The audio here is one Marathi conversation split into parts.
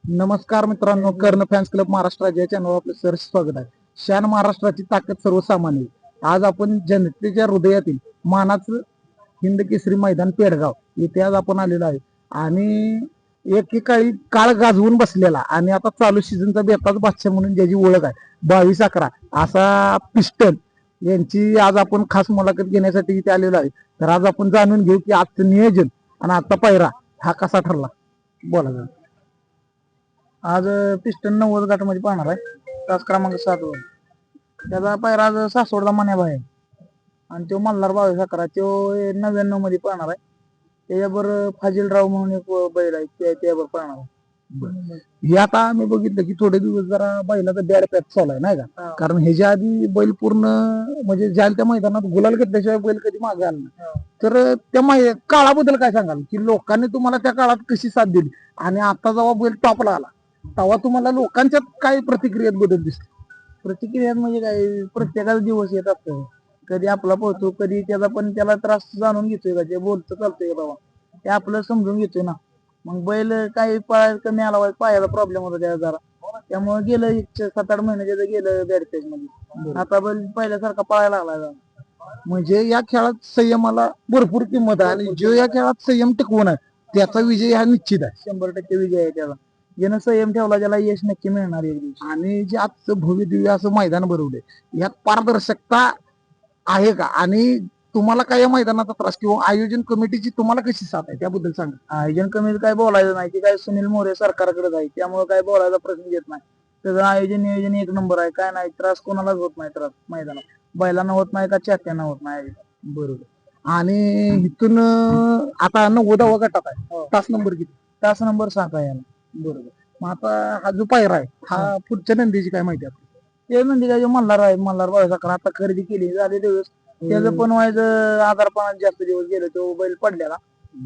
नमस्कार मित्रांनो, कर्ण फॅन्स क्लब महाराष्ट्र राज्य या चॅनलवर आपलं सर स्वागत आहे. शान महाराष्ट्राची ताकद सर्वसामान्य. आज आपण जनतेच्या हृदयातील मानाचं हिंद केसरी मैदान पेडगाव इथे आज आपण आलेलो आहे आणि एकेकाळी काळ गाजवून बसलेला आणि आता चालू सीझनचा बेताज बादशाह म्हणून ज्याची ओळख आहे 22-11 असा पिस्टन यांची आज आपण खास मुलाखत घेण्यासाठी इथे आलेलो आहे. तर आज आपण जाणून घेऊ की आजचं नियोजन आणि आजचा पायरा हा कसा ठरला. बोला जरा. आज पिस्टन 90 गटामध्ये पाहणार आहे, तास क्रमांक 7 वर. त्याचा पायरा आज सासवडला मन्याबा आहे आणि तो मल्हार 22-11 तो 99 मध्ये पाहणार आहे. त्याच्याबरोबर फाजीलराव म्हणून एक बैल आहे त्याच्याबरोबर पाहणार आहे. हे आता आम्ही बघितलं की थोडे दिवस जरा बैलाचा बॅड पॅच चालू आहे नाही का, कारण ह्याच्या आधी बैल पूर्ण म्हणजे ज्या त्या मैदानात गुलाल घेतल्याशिवाय बैल कधी मागे आला नाही. तर त्या काळाबद्दल काय सांगाल की लोकांनी तुम्हाला त्या काळात कशी साथ दिली आणि आता जेव्हा बैल टॉपला आला तेव्हा तुम्हाला लोकांच्यात काय प्रतिक्रियेत बदल दिसतो. प्रतिक्रियात म्हणजे काय, प्रत्येकाचा दिवस येत असतो. कधी आपला पोहतो, कधी त्याचा पण त्याला त्रास जाणून घेतोय का, जे बोलतं चालतंय का बाबा ते आपलं समजून घेतोय ना. मग बैल काही पळायला कमी आला, पायाला प्रॉब्लेम होता त्याला जरा, त्यामुळे गेलं 7-8 महिने त्याचं गेलं बॅडपॅच मध्ये. आता बैल पहिल्यासारखा पळायला लागला जरा. म्हणजे या खेळात संयमाला भरपूर किंमत आहे आणि जो या खेळात संयम टिकवून आहे त्याचा विजय हा निश्चित आहे. 100% विजय आहे त्याला. ज्यानं संयम ठेवला त्याला यश नक्की मिळणार एक दिवशी. आणि जे आजचं भव्य दिव्य असं मैदान भरवलंय यात पारदर्शकता आहे का आणि तुम्हाला काय या मैदानाचा त्रास किंवा आयोजन कमिटीची तुम्हाला कशी साथ आहे त्याबद्दल सांगा. आयोजन कमिटी काय बोलायचं नाही, की काय सुनील मोरे सरकारकडे जाईल, त्यामुळे काय बोलायचा प्रश्न येत नाही. त्याचं आयोजन नियोजन एक नंबर आहे, काय नाही त्रास कोणालाच होत नाही. त्रास मैदानात बैलांना होत नाही का चात्यांना होत नाही. बरोबर. आणि इथून आता 90वा गटात आहे, तास नंबर किती. तास नंबर 7 आहे याला. बरोबर. मग आता हा जो पायरा आहे हा पुढच्या नंदीची काय माहिती आहे. ते नंदी काय जो मल्हार आहे, मल्हार 22-11 आता खरेदी केली झाले दिवस. त्याचं पण व्हायचं आजारपणात जास्त दिवस गेले, तो बैल पडलेला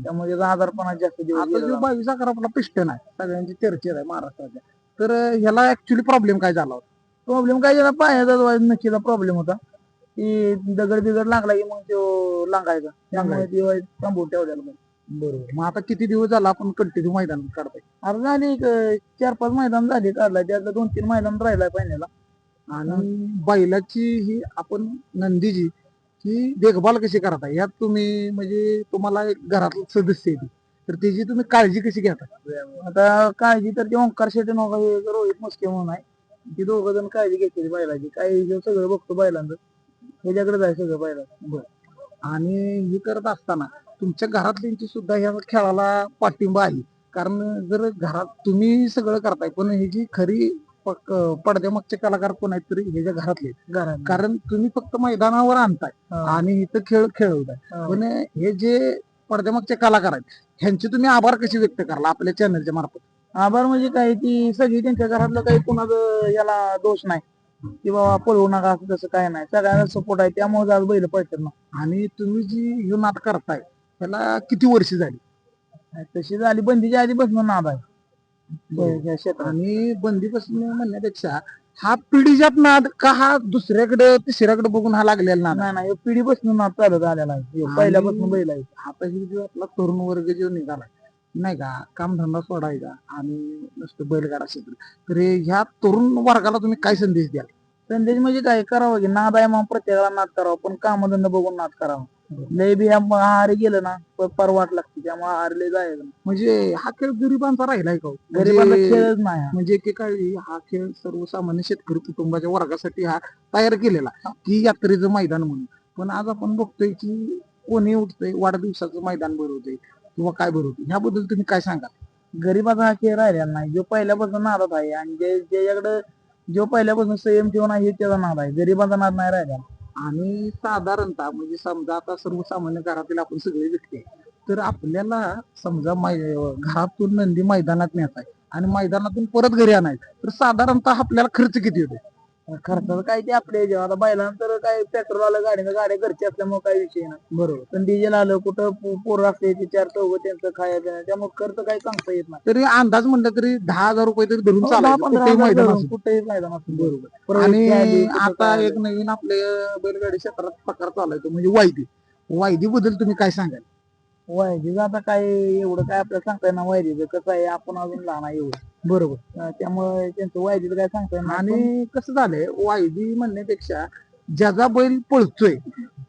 त्यामुळे त्याचा आजारपणात जास्त दिवस गेला. 22-11 आपला पिस्टन आहे, सगळ्यांची चर्चेत आहे महाराष्ट्राच्या. तर ह्याला ऍक्च्युली प्रॉब्लेम काय झाला होता. प्रॉब्लेम काय झाला, पायाचा नक्कीचा प्रॉब्लेम होता की दगड बिगड लागला की मग तो लागायचा, त्यामुळे ते थांबवून ठेवलेला. बरोबर. मग आता किती दिवस झाला आपण कंटिन्यू मैदान काढतोय. अरे झाले 4-5 मैदान झाले काढलाय, त्यातलं 2-3 मैदान राहिलाय पहिल्याला. आणि बैलाची ही आपण नंदीची ही देखभाल कशी करता यात तुम्ही म्हणजे तुम्हाला एक घरातलं सदस्य आहे तर त्याची तुम्ही काळजी कशी घेता. आता काळजी तर ते ओंकार शेटे नका रोहित मस्के म्हणून आहे, ती दोघं जण काळजी घेतली बैलाची. काही सगळं बघतो बैलांचं, ह्याच्याकडे जाय सगळं बैलाचं. बरं. आणि हे करत असताना तुमच्या घरातल्यांची सुद्धा ह्या खेळाला पाठिंबा आहे, कारण जर घरात तुम्ही सगळं करताय पण ह्याची खरी पडद्यामागचे कलाकार कोण आहेत तरी ह्याच्या घरातले, कारण तुम्ही फक्त मैदानावर आणताय आणि इथं खेळ खेळवताय, पण हे जे पडद्यामागचे कलाकार आहेत ह्यांचे तुम्ही आभार कसे व्यक्त कराल आपल्या चॅनलच्या मार्फत. आभार म्हणजे काय, ती सगळी त्यांच्या घरातलं काही कुणाचं याला दोष नाही की बाबा पळवू नका असं तसं काय नाही, सगळ्यांना सपोर्ट आहे, त्यामुळे आज बैल पळतात ना. आणि तुम्ही जी हे नाद करताय त्याला किती वर्ष झाली. तशी झाली बंदीच्या आधीपासून नाद आहे आणि बंदीपासून म्हणण्यापेक्षा हा पिढीजात नाद का हा दुसऱ्याकडे तिसऱ्याकडे बघून हा लागलेला नाद. नाही पिढीपासून नाद चालत आलेला आहे, पहिल्यापासून बैल आहे. आता ही जो आपला तरुण वर्ग जो निघाला नाही का, कामधंदा सोडायचा आणि नुसतं बैलगाडा क्षेत्र, तर ह्या तरुण वर्गाला तुम्ही काय संदेश द्याल. संदेश म्हणजे काय करावं की नाद आहे मग प्रत्येकाला नाद करावं, पण कामधंदा बघून नाद करावा. लय बी आहारी गेलं ना पर वाट लागते, त्यामुळे आहारले जायचं. म्हणजे हा खेळ गरिबांचा राहिलाय का. गरिबांचा खेळच नाही म्हणजे एकेकाळी हा खेळ सर्वसामान्य शेतकरी कुटुंबाच्या वर्गासाठी हा तयार केलेला की यात्रेचं मैदान म्हणून. पण आज आपण बघतोय की कोणी उठतंय वाढदिवसाचं मैदान भरवतंय किंवा काय भरवतंय, ह्याबद्दल तुम्ही काय सांगा. गरिबाचा हा खेळ राहिलेला नाही, जो पहिल्यापासून नादात आहे आणि ज्याच्याकडे जो पहिल्यापासून संयम ठेवून आहे त्याचा नाद आहे, गरिबाचा नाद नाही राहिला. आणि साधारणतः म्हणजे समजा आता सर्वसामान्य घरातील आपण सगळे व्यक्ती तर आपल्याला समजा घरातून नंदी मैदानात नेताय आणि मैदानातून परत घरी आणायचं तर साधारणतः आपल्याला खर्च किती होतो. खर्चाचं काय ते आपल्या जेव्हा आता बैलांतर काय पेट्रोल आलं, गाड्या घरचे असल्यामुळे काही विषय नाही. बरोबर. पण डिझेल आलं कुठं पोरं असते ते 4 चौघ त्यांचं खायचं, त्यामुळे खर्च काही सांगता येत नाही. तरी अंदाज म्हणलं तरी 10,000 रुपये तरी धरून चालायचं कुठेही मैदान असतं. बरोबर. आणि आता एक नवीन आपल्या बैलगाडी क्षेत्रात प्रकार चालायचो म्हणजे वायदी बद्दल तुम्ही काय सांगाल. वायदीचं आता काय एवढं काय आपल्याला सांगता येणार, वायदीचं कसं आहे आपण अजून लहान आहे एवढं. बरोबर. त्यामुळे त्यांचं वायदीचं काय सांगता येणार नाही. आणि कसं झालंय वायदी म्हणण्यापेक्षा ज्याचा बैल पळतोय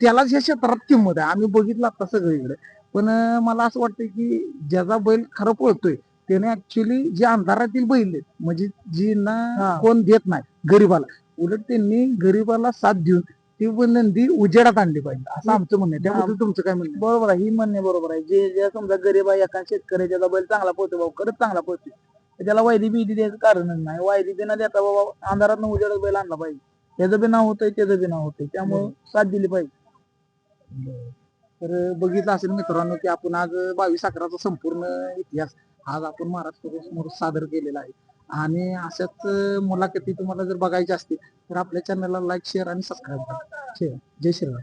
त्यालाच या क्षेत्रात किंमत आहे. आम्ही बघितलं आता सगळीकडे. पण मला असं वाटतं की ज्याचा बैल खरं पळतोय त्याने ऍक्च्युली जे अंधारातील बैल आहेत म्हणजे जिना कोण देत नाही गरीबाला, उलट त्यांनी गरीबाला साथ देऊन ती नंदी उजेडात आणली पाहिजे असं आमचं म्हणणं आहे. त्याबद्दल तुमचं काय म्हणणं आहे? बरोबर आहे, ही म्हणणे बरोबर आहे. जे समजा गरीब आहे एका शेतकऱ्याचा बैल चांगला पळतो भाऊ, खरंच चांगला पळतो, तर त्याला वायदी बिदी द्यायचं कारणच नाही. वायदी देणं देता बाबा अंधारात उजेडात बैल आणला पाहिजे. त्याचं बी नाव होतंय, त्याचं बी नाव होतंय, त्यामुळे साथ दिली पाहिजे. तर बघितलं असेल मित्रांनो की आपण आज 22/11चा संपूर्ण इतिहास आज आपण महाराष्ट्र समोर सादर केलेला आहे. आणि अशाच मुलाखती तुम्हाला जर बघायच्या असतील तर आपल्या चॅनलला लाईक शेअर आणि सबस्क्राईब करा. जय श्रीराम.